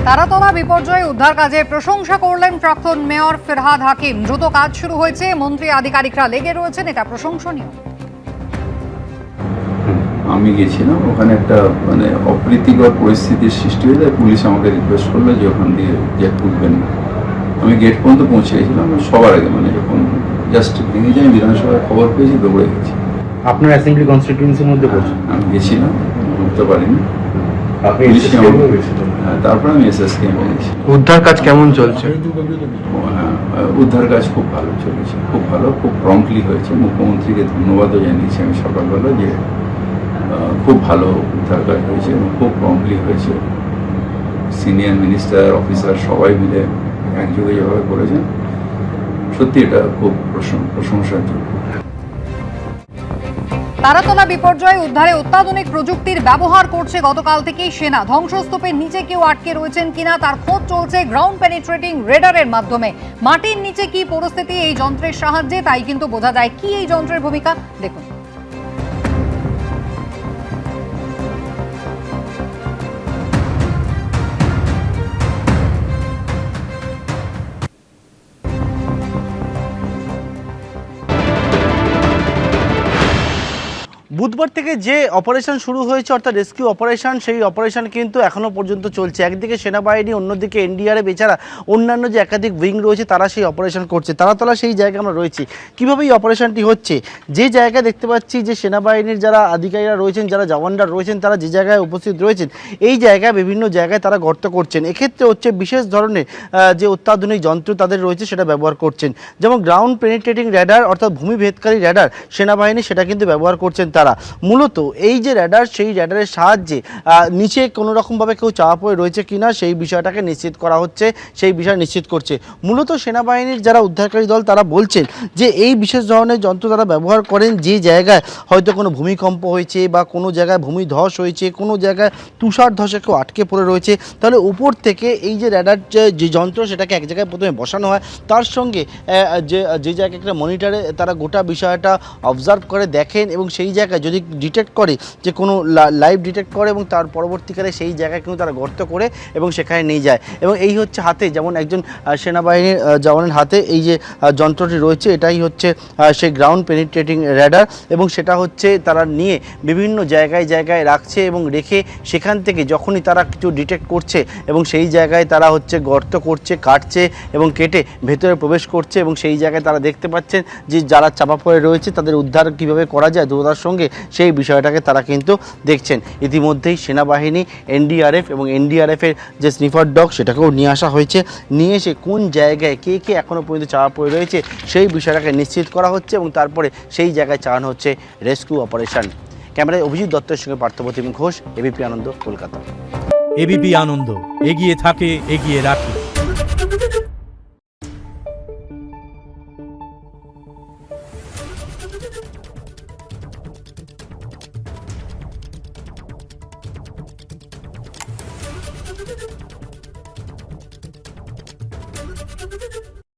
তারাতলা বিপর্যয়ে উদ্ধার কাজে প্রশংসা করলেন প্রাক্তন মেয়র ফিরহাদ হাকিম। দ্রুত কাজ শুরু হয়েছে, মন্ত্রী আধিকারিকরা লেগে রয়েছেন, এটা প্রশংসনীয়। আমি গেছিলাম, ওখানে একটা অপ্রীতিকর পরিস্থিতির সৃষ্টি হয়ে যায়। পুলিশ আমাকে রিকোয়েস্ট করলো যে ওখান দিয়ে যে তুলবেন না। আমি গেট পর্যন্ত পৌঁছে গেছিলাম সবার আগে, যখন জাস্ট ভেঙে যায় বিধানসভায় খবর পেয়েছি দৌড়ে গেছি। আপনার অ্যাসেম্বলি কনস্টিটিউয়েন্সির মধ্যে পড়ছে? আমি গেছিলাম, বুঝতে পারিনি। তারপর আমি এসএসকেএমে গেছি। উদ্ধার কাজ কেমন চলছে? উদ্ধার কাজ খুব ভালো চলেছে, খুব ভালো, খুব প্রম্পটলি হয়েছে। মুখ্যমন্ত্রীকে ধন্যবাদও জানিয়েছি আমি সকালবেলা যে খুব ভালো উদ্ধার কাজ হয়েছে এবং খুব প্রম্পটলি হয়েছে। সিনিয়র মিনিস্টার, অফিসার সবাই মিলে একযোগে যেভাবে করেছেন, সত্যি এটা খুব প্রশংসার যোগ্য। তারাতলা বিপর্যয়ে উদ্ধারে অত্যাধুনিক প্রযুক্তির ব্যবহার করছে গতকাল থেকেই সেনা। ধ্বংসস্তূপের নিচে কেউ আটকে রয়েছেন কিনা তার খোঁজ চলছে গ্রাউন্ড পেনিট্রেটিং রেডারের মাধ্যমে। মাটির নিচে কি পরিস্থিতি এই যন্ত্রের সাহায্যে তাই কিন্তু বোঝা যায়। কি এই যন্ত্রের ভূমিকা দেখুন। বুধবার থেকে যে অপারেশন শুরু হয়েছে অর্থাৎ রেস্কিউ অপারেশন, সেই অপারেশন কিন্তু এখনও পর্যন্ত চলছে। একদিকে সেনাবাহিনী, অন্যদিকে এনডিআরএফ, এছাড়া অন্যান্য যে একাধিক উইং রয়েছে তারা সেই অপারেশন করছে। তারাতলা সেই জায়গায় আমরা রয়েছি। কীভাবে এই অপারেশনটি হচ্ছে, যে জায়গায় দেখতে পাচ্ছি যে সেনাবাহিনীর যারা আধিকারিকরা রয়েছেন, যারা জওয়ানরা রয়েছেন, তারা যে জায়গায় উপস্থিত রয়েছেন, এই জায়গায় বিভিন্ন জায়গায় তারা গর্ত করছেন। এক্ষেত্রে হচ্ছে বিশেষ ধরনের যে অত্যাধুনিক যন্ত্র তাদের রয়েছে সেটা ব্যবহার করছেন। যেমন গ্রাউন্ড পেনিট্রেটিং র্যাডার অর্থাৎ ভূমিভেদকারী র্যাডার সেনাবাহিনী সেটা কিন্তু ব্যবহার করছেন তারা। মূলত এই যে র্যাডার, সেই র্যাডারের সাহায্যে নিচে কোনো রকমভাবে কেউ চাপা পড়ে রয়েছে কিনা সেই বিষয়টাকে নিশ্চিত করা হচ্ছে, সেই বিষয় নিশ্চিত করছে। মূলত সেনাবাহিনীর যারা উদ্ধারকারী দল তারা বলছেন যে এই বিশেষ ধরনের যন্ত্র তারা ব্যবহার করেন যে জায়গায় হয়তো কোনো ভূমিকম্প হয়েছে বা কোনো জায়গায় ভূমিধস হয়েছে, কোনো জায়গায় তুষার ধসে কেউ আটকে পড়ে রয়েছে, তাহলে উপর থেকে এই যে র্যাডার যে যন্ত্র সেটাকে এক জায়গায় প্রথমে বসানো হয়, তার সঙ্গে যে জায়গায় একটা মনিটরে তারা গোটা বিষয়টা অবজার্ভ করে দেখেন এবং সেই জায়গায় যদি ডিটেক্ট করে যে কোনো লাইভ ডিটেক্ট করে এবং তার পরবর্তীকালে সেই জায়গায় কিন্তু তারা গর্ত করে এবং সেখানে নিয়ে যায়। এবং এই হচ্ছে হাতে, যেমন একজন সেনাবাহিনীর জওয়ানের হাতে এই যে যন্ত্রটি রয়েছে, এটাই হচ্ছে সেই গ্রাউন্ড পেনিট্রেটিং র্যাডার এবং সেটা হচ্ছে তারা নিয়ে বিভিন্ন জায়গায় জায়গায় রাখছে এবং রেখে সেখান থেকে যখনই তারা কিছু ডিটেক্ট করছে এবং সেই জায়গায় তারা হচ্ছে গর্ত করছে, কাটছে এবং কেটে ভেতরে প্রবেশ করছে এবং সেই জায়গায় তারা দেখতে পাচ্ছেন যে যারা চাপা পড়ে রয়েছে তাদের উদ্ধার কীভাবে করা যায় দ্রুততার সঙ্গে, সেই বিষয়টাকে তারা কিন্তু দেখছেন। ইতিমধ্যেই সেনাবাহিনী, এনডিআরএফ এবং এনডিআরএফের যে স্নিফার ডগ সেটাকেও নিয়ে আসা হয়েছে। নিয়ে এসে কোন জায়গায় কে কে এখনও পর্যন্ত চাপা পড়ে রয়েছে সেই বিষয়টাকে নিশ্চিত করা হচ্ছে এবং তারপরে সেই জায়গায় চালানো হচ্ছে রেস্কিউ অপারেশন। ক্যামেরায় অভিজিৎ দত্তের সঙ্গে পার্থপ্রতিম ঘোষ, এবিপি আনন্দ, কলকাতা। এবিপি আনন্দ, এগিয়ে থাকে, এগিয়ে রাখে।